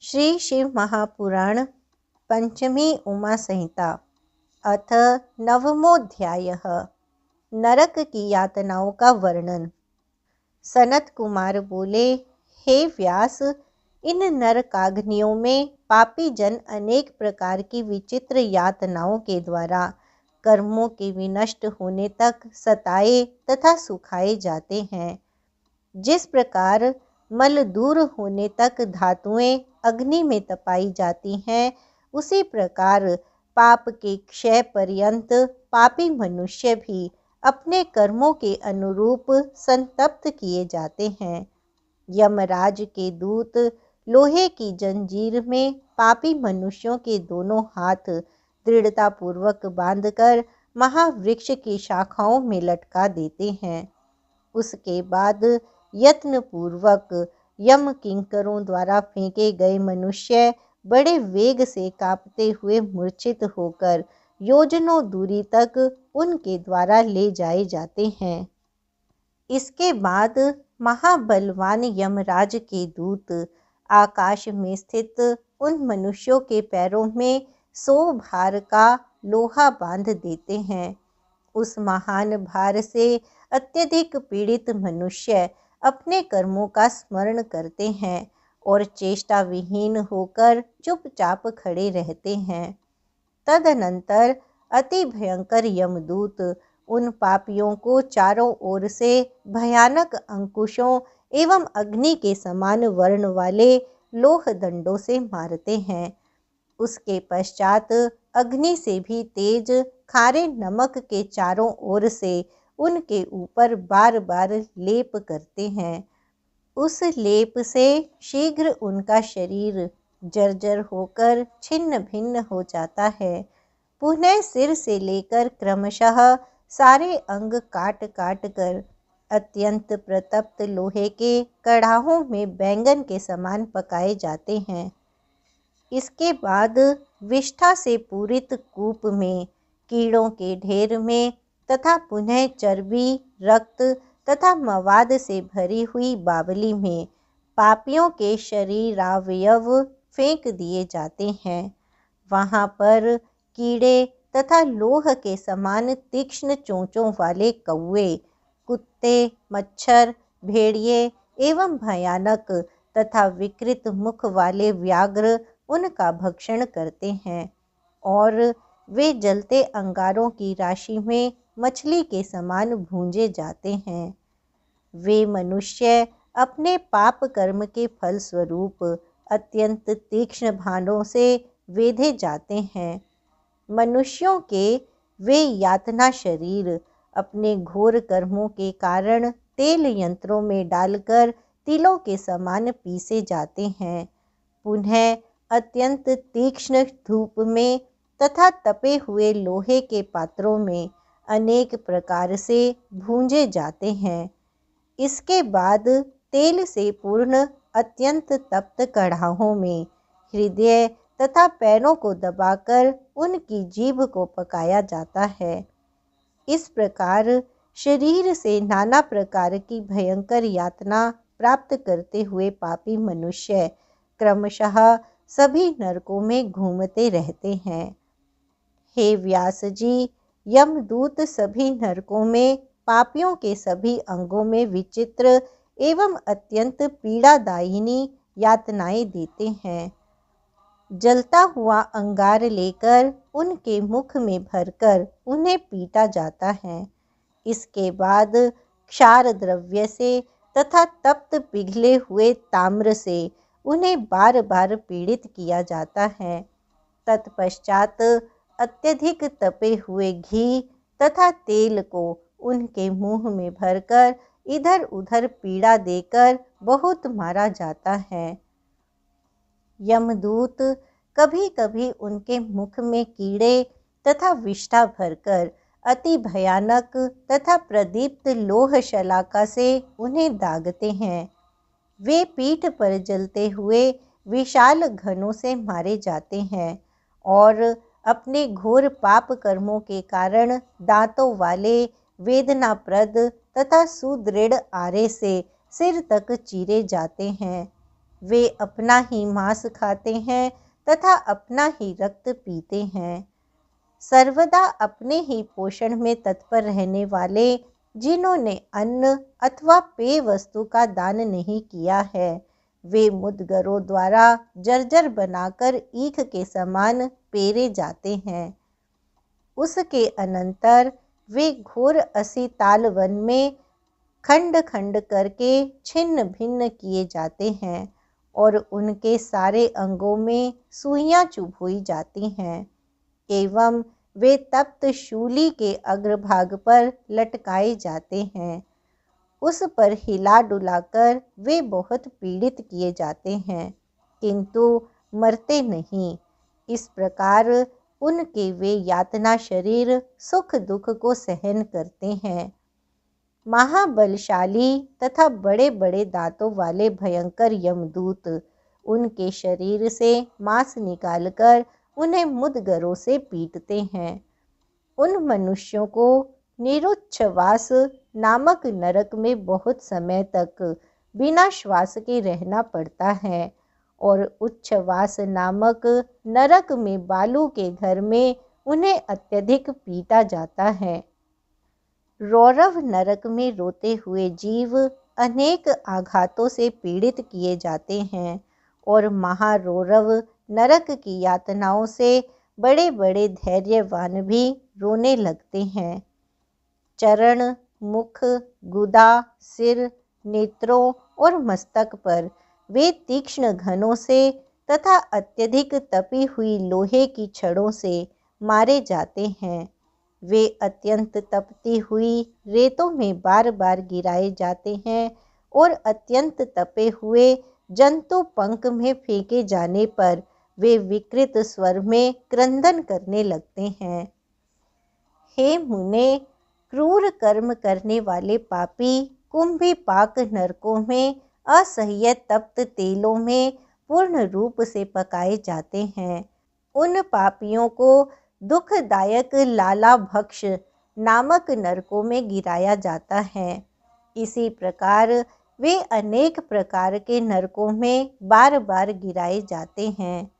श्री शिव महापुराण पंचमी उमा संहिता अथ नवमोऽध्यायः नरक की यातनाओं का वर्णन। सनत कुमार बोले, हे व्यास, इन नरकाग्नियों में पापी जन अनेक प्रकार की विचित्र यातनाओं के द्वारा कर्मों के विनष्ट होने तक सताए तथा सुखाए जाते हैं। जिस प्रकार मल दूर होने तक धातुएं अग्नि में तपाई जाती हैं, उसी प्रकार पाप के क्षय पर्यंत पापी मनुष्य भी अपने कर्मों के अनुरूप संतप्त किए जाते हैं। यमराज के दूत लोहे की जंजीर में पापी मनुष्यों के दोनों हाथ दृढ़तापूर्वक बांधकर महावृक्ष की शाखाओं में लटका देते हैं। उसके बाद यत्नपूर्वक यम किंकरों द्वारा फेंके गए मनुष्य बड़े वेग से कांपते हुए मूर्छित होकर योजनों दूरी तक उनके द्वारा ले जाए जाते हैं। इसके बाद महाबलवान यमराज के दूत आकाश में स्थित उन मनुष्यों के पैरों में 100 भार का लोहा बांध देते हैं। उस महान भार से अत्यधिक पीड़ित मनुष्य अपने कर्मों का स्मरण करते हैं और चेष्टा विहीन होकर चुपचाप खड़े रहते हैं। तदनंतर अति भयंकर यमदूत उन पापियों को चारों ओर से भयानक अंकुशों एवं अग्नि के समान वर्ण वाले लोह दंडों से मारते हैं। उसके पश्चात अग्नि से भी तेज खारे नमक के चारों ओर से उनके ऊपर बार बार लेप करते हैं। उस लेप से शीघ्र उनका शरीर जर्जर होकर छिन्न भिन्न हो जाता है। पुनः सिर से लेकर क्रमशः सारे अंग काट काट कर अत्यंत प्रतप्त लोहे के कड़ाहों में बैंगन के समान पकाए जाते हैं। इसके बाद विष्ठा से पूरित कूप में, कीड़ों के ढेर में तथा पुनः चर्बी, रक्त तथा मवाद से भरी हुई बावली में पापियों के शरीरावयव फेंक दिए जाते हैं। वहाँ पर कीड़े तथा लोह के समान तीक्ष्ण चोंचों वाले कौवे, कुत्ते, मच्छर, भेड़िए एवं भयानक तथा विकृत मुख वाले व्याघ्र उनका भक्षण करते हैं और वे जलते अंगारों की राशि में मछली के समान भूंजे जाते हैं। वे मनुष्य अपने पाप कर्म के फल स्वरूप अत्यंत तीक्ष्ण भालों से वेधे जाते हैं। मनुष्यों के वे यातना शरीर अपने घोर कर्मों के कारण तेल यंत्रों में डालकर तिलों के समान पीसे जाते हैं। पुनः अत्यंत तीक्ष्ण धूप में तथा तपे हुए लोहे के पात्रों में अनेक प्रकार से भूंजे जाते हैं। इसके बाद तेल से पूर्ण अत्यंत तप्त कड़ाहों में हृदय तथा पैरों को दबाकर उनकी जीभ को पकाया जाता है। इस प्रकार शरीर से नाना प्रकार की भयंकर यातना प्राप्त करते हुए पापी मनुष्य क्रमशः सभी नरकों में घूमते रहते हैं। हे व्यास जी, यमदूत सभी नरकों में पापियों के सभी अंगों में विचित्र एवं अत्यंत पीड़ादायिनी यातनाएं देते हैं। जलता हुआ अंगार लेकर उनके मुख में भरकर उन्हें पीटा जाता है। इसके बाद क्षार द्रव्य से तथा तप्त पिघले हुए ताम्र से उन्हें बार बार पीड़ित किया जाता है। तत्पश्चात अत्यधिक तपे हुए घी तथा तेल को उनके मुंह में भरकर इधर उधर पीड़ा देकर बहुत मारा जाता है। यमदूत कभी कभी उनके मुख में कीड़े तथा विष्ठा भरकर अति भयानक तथा प्रदीप्त लोह शलाका से उन्हें दागते हैं। वे पीठ पर जलते हुए विशाल घनों से मारे जाते हैं और अपने घोर पाप कर्मों के कारण दांतों वाले वेदनाप्रद तथा सुदृढ़ आरे से सिर तक चीरे जाते हैं। वे अपना ही मांस खाते हैं तथा अपना ही रक्त पीते हैं। सर्वदा अपने ही पोषण में तत्पर रहने वाले, जिन्होंने अन्न अथवा पेय वस्तु का दान नहीं किया है, वे मुदगरों द्वारा जर्जर बनाकर ईख के समान पेरे जाते हैं। उसके अनंतर वे घोर असीताल वन में खंड खंड करके छिन्न भिन्न किए जाते हैं और उनके सारे अंगों में सुइयां चुभोई जाती हैं एवं वे तप्त शूली के अग्रभाग पर लटकाए जाते हैं। उस पर हिला डुलाकर वे बहुत पीड़ित किए जाते हैं, किंतु मरते नहीं। इस प्रकार उनके वे यातना शरीर सुख दुख को सहन करते हैं। महाबलशाली तथा बड़े बड़े दांतों वाले भयंकर यमदूत उनके शरीर से मांस निकालकर उन्हें मुदगरों से पीटते हैं। उन मनुष्यों को निरुच्छ्वास नामक नरक में बहुत समय तक बिना श्वास के रहना पड़ता है और उच्छ्वास नामक नरक में बालू के घर में उन्हें अत्यधिक पीटा जाता है। रौरव नरक में रोते हुए जीव अनेक आघातों से पीड़ित किए जाते हैं और महारौरव नरक की यातनाओं से बड़े बड़े धैर्यवान भी रोने लगते हैं। चरण, मुख, गुदा, सिर, नेत्रों और मस्तक पर वे तीक्ष्ण घनों से तथा अत्यधिक तपी हुई लोहे की छड़ों से मारे जाते हैं। वे अत्यंत तपती हुई रेतों में बार बार गिराए जाते हैं और अत्यंत तपे हुए जंतु पंख में फेंके जाने पर वे विकृत स्वर में क्रंदन करने लगते हैं। हे मुने, क्रूर कर्म करने वाले पापी कुंभीपाक नरकों में असह्य तप्त तेलों में पूर्ण रूप से पकाए जाते हैं। उन पापियों को दुखदायक लाला भक्ष नामक नरकों में गिराया जाता है। इसी प्रकार वे अनेक प्रकार के नरकों में बार बार गिराए जाते हैं।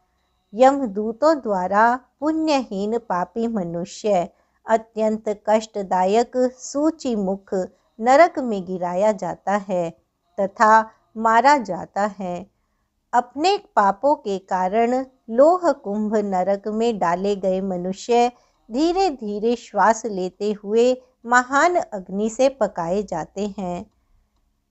यमदूतों द्वारा पुण्यहीन पापी मनुष्य अत्यंत कष्टदायक सूची मुख नरक में गिराया जाता है तथा मारा जाता है। अपने पापों के कारण लोह कुंभ नरक में डाले गए मनुष्य धीरे धीरे श्वास लेते हुए महान अग्नि से पकाए जाते हैं।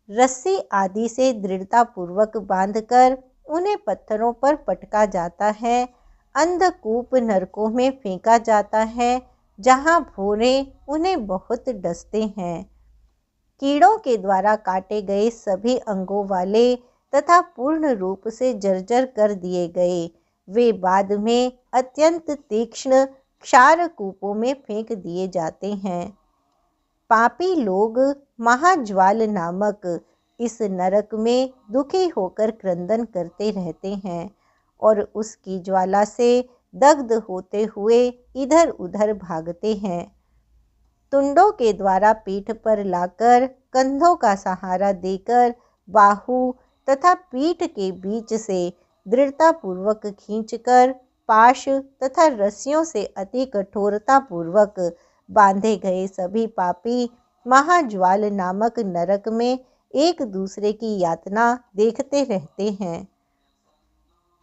रस्सी आदि से दृढ़तापूर्वक बांधकर उन्हें पत्थरों पर पटका जाता है। अंधकूप नरकों में फेंका जाता है, जहां भोरे उन्हें बहुत डसते हैं। कीड़ों के द्वारा काटे गए सभी अंगों वाले तथा पूर्ण रूप से जर्जर कर दिए गए वे बाद में अत्यंत तीक्ष्ण क्षार कूपों में फेंक दिए जाते हैं। पापी लोग महाज्वाल नामक इस नरक में दुखी होकर क्रंदन करते रहते हैं और उसकी ज्वाला से दग्ध होते हुए इधर उधर भागते हैं। तुंडों के द्वारा पीठ पर लाकर कंधों का सहारा देकर बाहु तथा पीठ के बीच से दृढ़तापूर्वक खींचकर पाश तथा रस्सियों से अति कठोरतापूर्वक बांधे गए सभी पापी महाज्वाल नामक नरक में एक दूसरे की यातना देखते रहते हैं।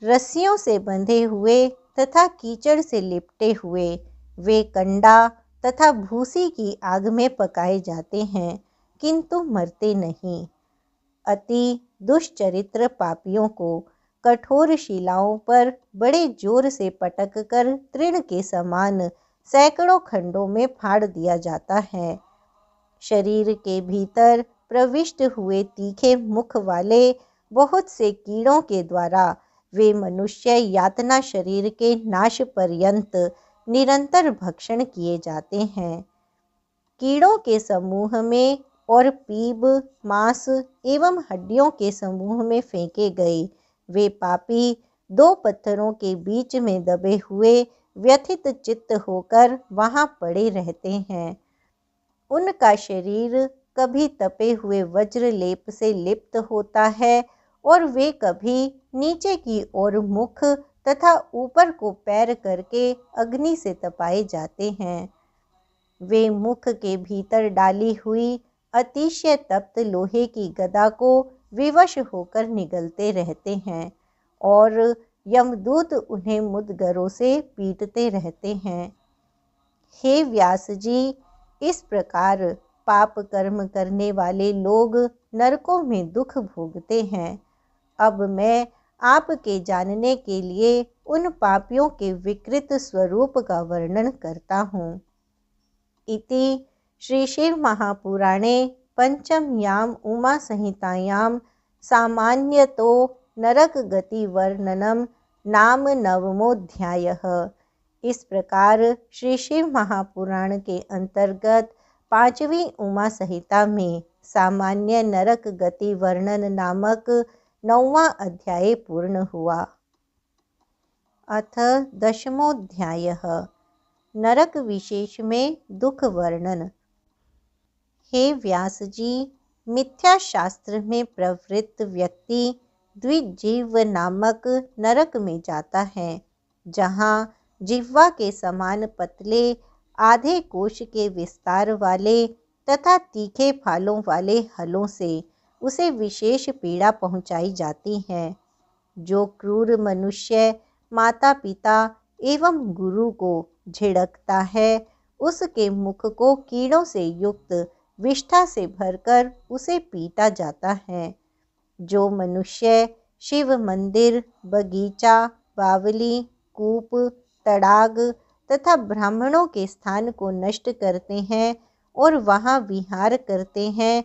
रस्सियों से बंधे हुए तथा कीचड़ से लिपटे हुए वे कंडा तथा भूसी की आग में पकाए जाते हैं, किंतु मरते नहीं। अति दुष्चरित्र पापियों को कठोर शिलाओं पर बड़े जोर से पटक कर तृण के समान सैकड़ों खंडों में फाड़ दिया जाता है। शरीर के भीतर प्रविष्ट हुए तीखे मुख वाले बहुत से कीड़ों के द्वारा वे मनुष्य यातना शरीर के नाश पर्यंत निरंतर भक्षण किए जाते हैं। कीड़ों के समूह में और पीप, मांस एवं हड्डियों के समूह में फेंके गए वे पापी दो पत्थरों के बीच में दबे हुए व्यथित चित्त होकर वहां पड़े रहते हैं। उनका शरीर कभी तपे हुए वज्र लेप से लिप्त होता है और वे कभी नीचे की ओर मुख तथा ऊपर को पैर करके अग्नि से तपाए जाते हैं। वे मुख के भीतर डाली हुई अतिशय तप्त लोहे की गदा को विवश होकर निगलते रहते हैं और यमदूत उन्हें मुद्गरों से पीटते रहते हैं। हे व्यास जी, इस प्रकार पाप कर्म करने वाले लोग नरकों में दुख भोगते हैं। अब मैं आपके जानने के लिए उन पापियों के विकृत स्वरूप का वर्णन करता हूँ। इति श्री शिव महापुराणे पंचम्याम उमा संहितायां सामान्यतो नरक गति वर्णनम नाम नवमोऽध्यायः। इस प्रकार श्री शिव महापुराण के अंतर्गत 5वीं उमा संहिता में सामान्य नरक गति वर्णन नामक 9वां अध्याय पूर्ण हुआ। अथ 10मोऽध्यायः नरक विशेष में दुख वर्णन। हे व्यास जी, मिथ्या शास्त्र में प्रवृत्त व्यक्ति द्विजीव नामक नरक में जाता है, जहाँ जिह्वा के समान पतले आधे कोश के विस्तार वाले तथा तीखे फालों वाले हलों से उसे विशेष पीड़ा पहुंचाई जाती है। जो क्रूर मनुष्य माता पिता एवं गुरु को झिड़कता है, उसके मुख को कीड़ों से युक्त विष्ठा से भरकर उसे पीटा जाता है। जो मनुष्य शिव मंदिर, बगीचा, बावली, कूप, तड़ाग तथा ब्राह्मणों के स्थान को नष्ट करते हैं और वहाँ विहार करते हैं,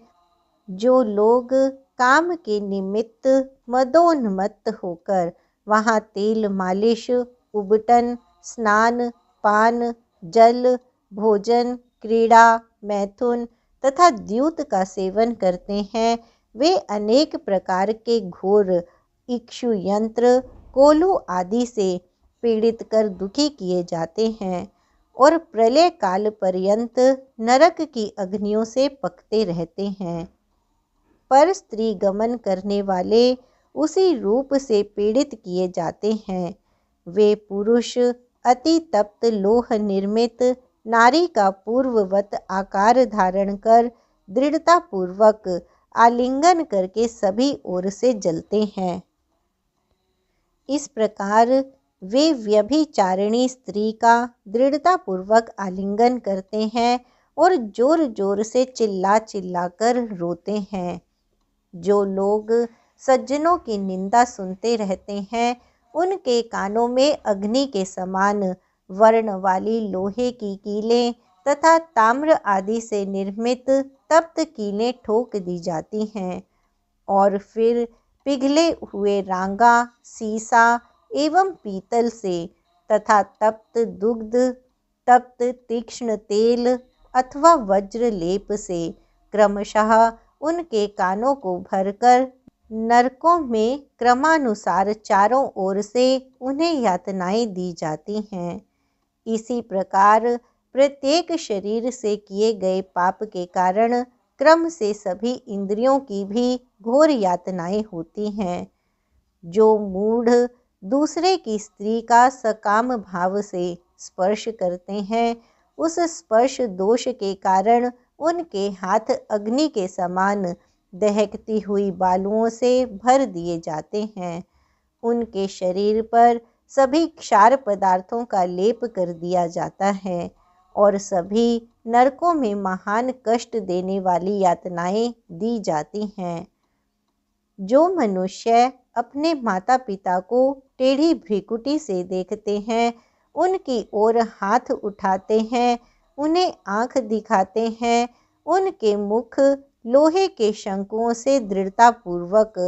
जो लोग काम के निमित्त मदोन्मत्त होकर वहाँ तेल मालिश, उबटन, स्नान, पान, जल, भोजन, क्रीड़ा, मैथुन तथा द्यूत का सेवन करते हैं, वे अनेक प्रकार के घोर इक्षु यंत्र, कोलू आदि से पीड़ित कर दुखी किए जाते हैं और प्रलय काल पर्यंत नरक की अग्नियों से पकते रहते हैं। पर स्त्री गमन करने वाले उसी रूप से पीड़ित किए जाते हैं। वे पुरुष अति तप्त लोह निर्मित नारी का पूर्ववत आकार धारण कर दृढ़ता पूर्वक आलिंगन करके सभी ओर से जलते हैं। इस प्रकार वे व्यभिचारिणी स्त्री का दृढ़ता पूर्वक आलिंगन करते हैं और जोर जोर से चिल्ला चिल्ला कर रोते हैं। जो लोग सज्जनों की निंदा सुनते रहते हैं, उनके कानों में अग्नि के समान वर्ण वाली लोहे की कीलें तथा ताम्र आदि से निर्मित तप्त कीलें ठोक दी जाती हैं और फिर पिघले हुए रांगा, सीसा एवं पीतल से तथा तप्त दुग्ध, तप्त तीक्ष्ण तेल अथवा वज्र लेप से क्रमशः उनके कानों को भरकर नरकों में क्रमानुसार चारों ओर से उन्हें यातनाएं दी जाती हैं। इसी प्रकार प्रत्येक शरीर से किए गए पाप के कारण क्रम से सभी इंद्रियों की भी घोर यातनाएं होती हैं। जो मूढ़ दूसरे की स्त्री का सकाम भाव से स्पर्श करते हैं, उस स्पर्श दोष के कारण उनके हाथ अग्नि के समान दहकती हुई बालुओं से भर दिए जाते हैं। उनके शरीर पर सभी क्षार पदार्थों का लेप कर दिया जाता है और सभी नरकों में महान कष्ट देने वाली यातनाएं दी जाती हैं। जो मनुष्य अपने माता पिता को टेढ़ी भ्रिकुटी से देखते हैं, उनकी ओर हाथ उठाते हैं, उन्हें आँख दिखाते हैं, उनके मुख लोहे के शंकुओं से दृढ़तापूर्वक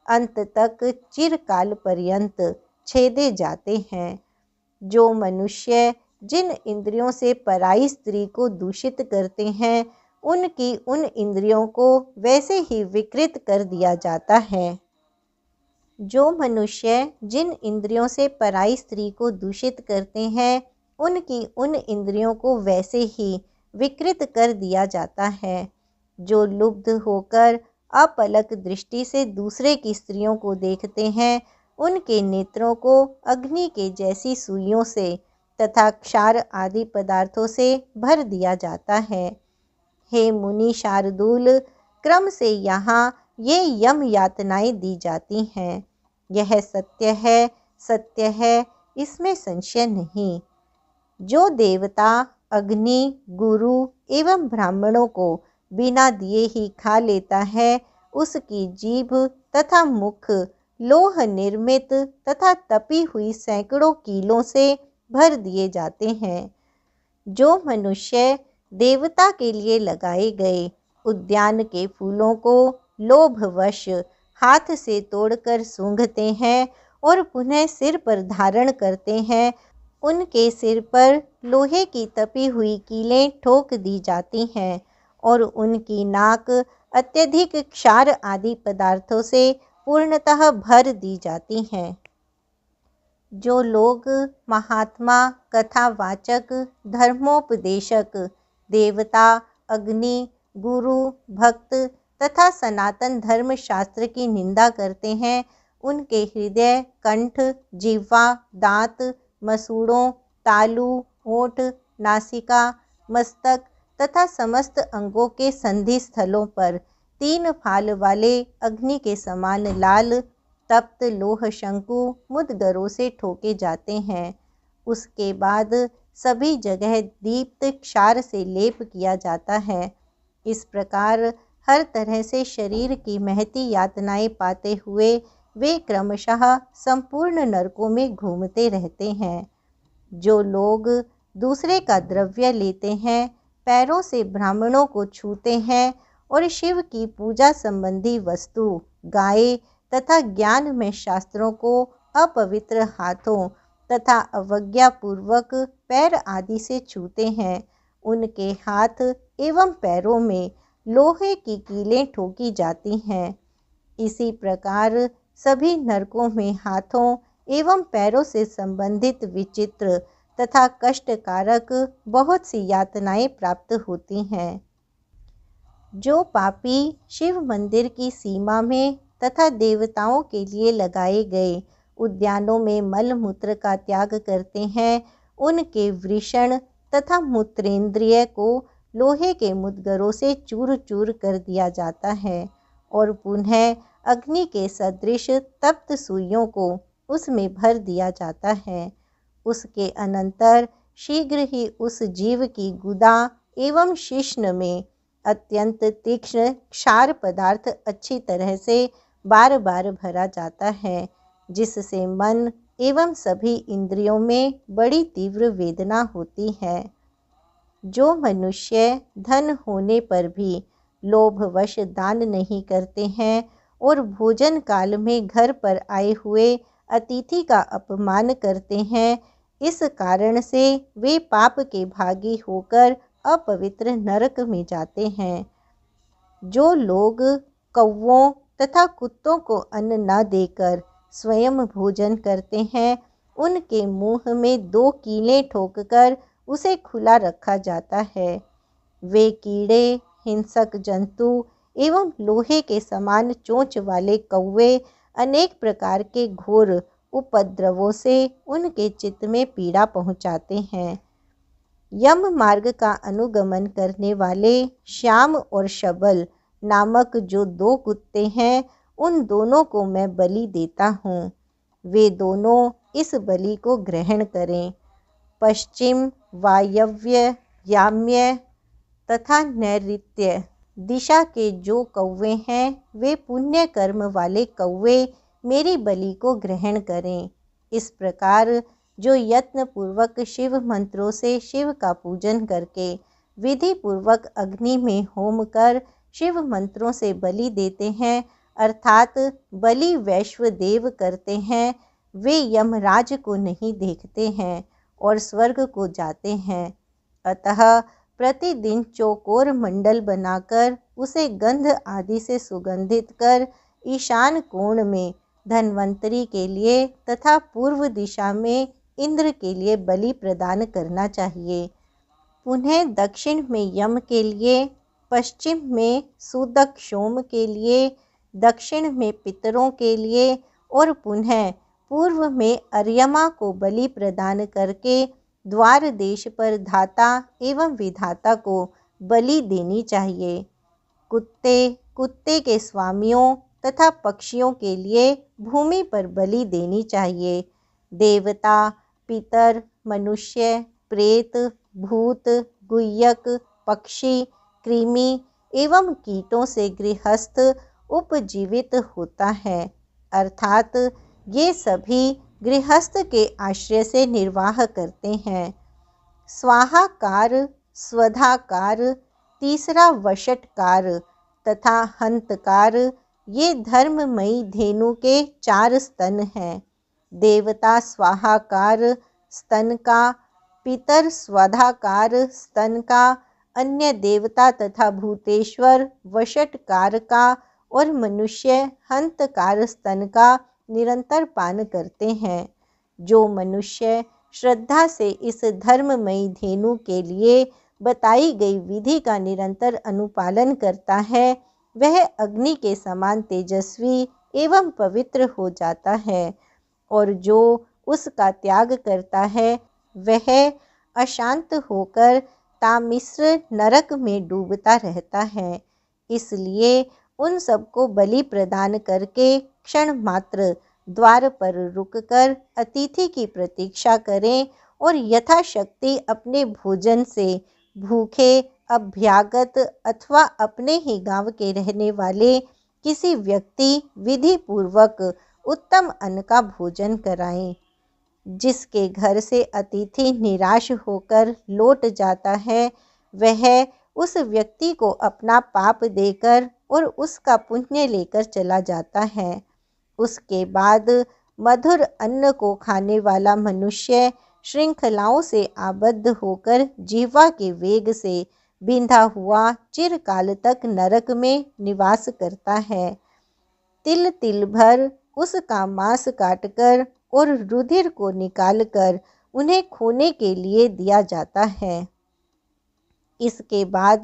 अंत तक चिरकाल पर्यंत छेदे जाते हैं। जो मनुष्य जिन इंद्रियों से पराई स्त्री को दूषित करते हैं, उनकी उन इंद्रियों को वैसे ही विकृत कर दिया जाता है। जो मनुष्य जिन इंद्रियों से पराई स्त्री को दूषित करते हैं, उनकी उन इंद्रियों को वैसे ही विकृत कर दिया जाता है। जो लुब्ध होकर अपलक दृष्टि से दूसरे की स्त्रियों को देखते हैं, उनके नेत्रों को अग्नि के जैसी सुइयों से तथा क्षार आदि पदार्थों से भर दिया जाता है। हे मुनि शार्दूल, क्रम से यहाँ ये यम यातनाएं दी जाती हैं। यह सत्य है, इसमें संशय नहीं। जो देवता अग्नि, गुरु एवं ब्राह्मणों को बिना दिए ही खा लेता है, उसकी जीभ तथा मुख लोह निर्मित तथा तपी हुई सैकड़ों कीलों से भर दिए जाते हैं। जो मनुष्य देवता के लिए लगाए गए उद्यान के फूलों को लोभवश हाथ से तोड़कर सूंघते हैं और पुनः सिर पर धारण करते हैं, उनके सिर पर लोहे की तपी हुई कीलें ठोक दी जाती हैं और उनकी नाक अत्यधिक क्षार आदि पदार्थों से पूर्णतः भर दी जाती हैं। जो लोग महात्मा, कथावाचक, धर्मोपदेशक, देवता, अग्नि, गुरु, भक्त तथा सनातन धर्म शास्त्र की निंदा करते हैं, उनके हृदय, कंठ, जिह्वा, दांत, मसूड़ों, तालू, होठ, नासिका, मस्तक तथा समस्त अंगों के संधि स्थलों पर 3 फाल वाले अग्नि के समान लाल तप्त लोह शंकु मुद्गरों से ठोके जाते हैं। उसके बाद सभी जगह दीप्त क्षार से लेप किया जाता है। इस प्रकार हर तरह से शरीर की महती यातनाएं पाते हुए वे क्रमशः संपूर्ण नरकों में घूमते रहते हैं। जो लोग दूसरे का द्रव्य लेते हैं, पैरों से ब्राह्मणों को छूते हैं और शिव की पूजा संबंधी वस्तु, गाय तथा ज्ञान में शास्त्रों को अपवित्र हाथों तथा अवज्ञापूर्वक पैर आदि से छूते हैं, उनके हाथ एवं पैरों में लोहे की कीलें ठोकी जाती हैं। इसी प्रकार सभी नरकों में हाथों एवं पैरों से संबंधित विचित्र तथा कष्टकारक बहुत सी यातनाएं प्राप्त होती हैं। जो पापी शिव मंदिर की सीमा में तथा देवताओं के लिए लगाए गए उद्यानों में मल मूत्र का त्याग करते हैं, उनके वृषण तथा मूत्रेंद्रिय को लोहे के मुद्गरों से चूर चूर कर दिया जाता है और पुनः अग्नि के सदृश तप्त सुइयों को उसमें भर दिया जाता है। उसके अनंतर शीघ्र ही उस जीव की गुदा एवं शिश्न में अत्यंत तीक्ष्ण क्षार पदार्थ अच्छी तरह से बार बार भरा जाता है, जिससे मन एवं सभी इंद्रियों में बड़ी तीव्र वेदना होती है। जो मनुष्य धन होने पर भी लोभवश दान नहीं करते हैं और भोजन काल में घर पर आए हुए अतिथि का अपमान करते हैं, इस कारण से वे पाप के भागी होकर अपवित्र नरक में जाते हैं। जो लोग कौवों तथा कुत्तों को अन्न न देकर स्वयं भोजन करते हैं, उनके मुंह में 2 कीलें ठोककर उसे खुला रखा जाता है। वे कीड़े, हिंसक जंतु एवं लोहे के समान चोंच वाले कौवे अनेक प्रकार के घोर उपद्रवों से उनके चित्त में पीड़ा पहुंचाते हैं। यम मार्ग का अनुगमन करने वाले श्याम और शबल नामक जो 2 कुत्ते हैं, उन दोनों को मैं बलि देता हूँ। वे दोनों इस बलि को ग्रहण करें। पश्चिम, वायव्य, याम्य तथा नैऋत्य दिशा के जो कौवे हैं, वे पुण्य कर्म वाले कौवे मेरी बलि को ग्रहण करें। इस प्रकार जो यत्न पूर्वक शिव मंत्रों से शिव का पूजन करके विधि पूर्वक अग्नि में होम कर शिव मंत्रों से बलि देते हैं, अर्थात बलि वैश्व देव करते हैं, वे यमराज को नहीं देखते हैं और स्वर्ग को जाते हैं। अतः प्रतिदिन चौकोर मंडल बनाकर उसे गंध आदि से सुगंधित कर ईशान कोण में धन्वंतरी के लिए तथा पूर्व दिशा में इंद्र के लिए बलि प्रदान करना चाहिए। पुनः दक्षिण में यम के लिए, पश्चिम में सूदक शोम के लिए, दक्षिण में पितरों के लिए और पुनः पूर्व में अर्यमा को बलि प्रदान करके द्वार देश पर धाता एवं विधाता को बलि देनी चाहिए। कुत्ते के स्वामियों तथा पक्षियों के लिए भूमि पर बलि देनी चाहिए। देवता, पितर, मनुष्य, प्रेत, भूत, गुह्यक, पक्षी, कृमि एवं कीटों से गृहस्थ उपजीवित होता है, अर्थात ये सभी गृहस्थ के आश्रय से निर्वाह करते हैं। स्वाहाकार, स्वधाकार, तीसरा वषटकार तथा हंतकार, ये धर्ममयी धेनु के 4 स्तन हैं। देवता स्वाहाकार स्तन का, पितर स्वधाकार स्तन का, अन्य देवता तथा भूतेश्वर वषटकार का और मनुष्य हंतकार स्तन का निरंतर पान करते हैं। जो मनुष्य श्रद्धा से इस धर्ममयी धेनु के लिए बताई गई विधि का निरंतर अनुपालन करता है, वह अग्नि के समान तेजस्वी एवं पवित्र हो जाता है, और जो उसका त्याग करता है वह अशांत होकर तामिश्र नरक में डूबता रहता है। इसलिए उन सबको बलि प्रदान करके क्षण मात्र द्वार पर रुककर अतिथि की प्रतीक्षा करें और यथाशक्ति अपने भोजन से भूखे, अभ्यागत अथवा अपने ही गांव के रहने वाले किसी व्यक्ति विधि पूर्वक उत्तम अन्न का भोजन कराएं। जिसके घर से अतिथि निराश होकर लौट जाता है, वह उस व्यक्ति को अपना पाप देकर और उसका पुण्य लेकर चला जाता है। उसके बाद मधुर अन्न को खाने वाला मनुष्य श्रृंखलाओं से आबद्ध होकर जिह्वा के वेग से बिंधा हुआ चिरकाल तक नरक में निवास करता है। तिल तिल भर उसका मांस काटकर और रुधिर को निकालकर उन्हें खोने के लिए दिया जाता है। इसके बाद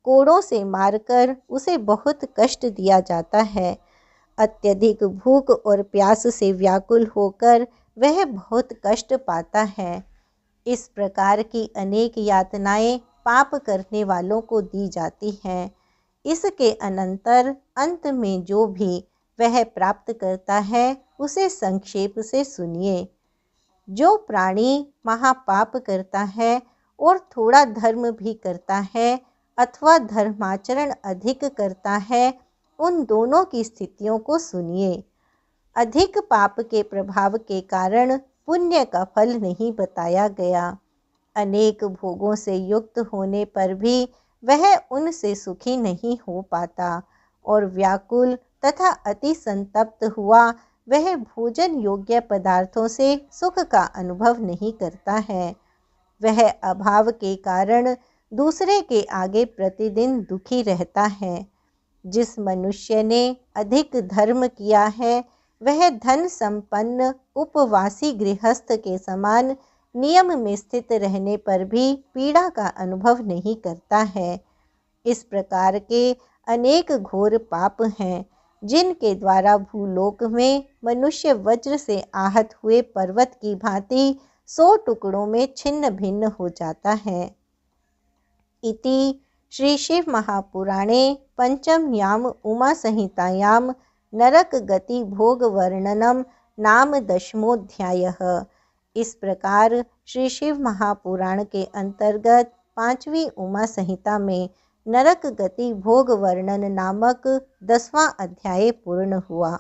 कोड़ों से मारकर उसे बहुत कष्ट दिया जाता है। अत्यधिक भूख और प्यास से व्याकुल होकर वह बहुत कष्ट पाता है। इस प्रकार की अनेक यातनाएं पाप करने वालों को दी जाती हैं। इसके अनंतर अंत में जो भी वह प्राप्त करता है उसे संक्षेप से सुनिए। जो प्राणी महापाप करता है और थोड़ा धर्म भी करता है अथवा धर्माचरण अधिक करता है, उन दोनों की स्थितियों को सुनिए। अधिक पाप के प्रभाव के कारण पुण्य का फल नहीं बताया गया। अनेक भोगों से युक्त होने पर भी वह उनसे सुखी नहीं हो पाता और व्याकुल तथा अति संतप्त हुआ वह भोजन योग्य पदार्थों से सुख का अनुभव नहीं करता है। वह अभाव के कारण दूसरे के आगे प्रतिदिन दुखी रहता है। जिस मनुष्य ने अधिक धर्म किया है वह धन संपन्न उपवासी गृहस्थ के समान नियम में स्थित रहने पर भी पीड़ा का अनुभव नहीं करता है। इस प्रकार के अनेक घोर पाप हैं जिनके द्वारा भूलोक में मनुष्य वज्र से आहत हुए पर्वत की भांति 100 टुकड़ों में छिन्न भिन्न हो जाता है। इति श्री शिव महापुराणे पंचम्याम उमा संहितायां नरक गति भोग वर्णनम नाम 10मोऽध्यायः। इस प्रकार श्री शिव महापुराण के अंतर्गत 5वीं उमा संहिता में नरक गति भोग वर्णन नामक 10वां अध्याय पूर्ण हुआ।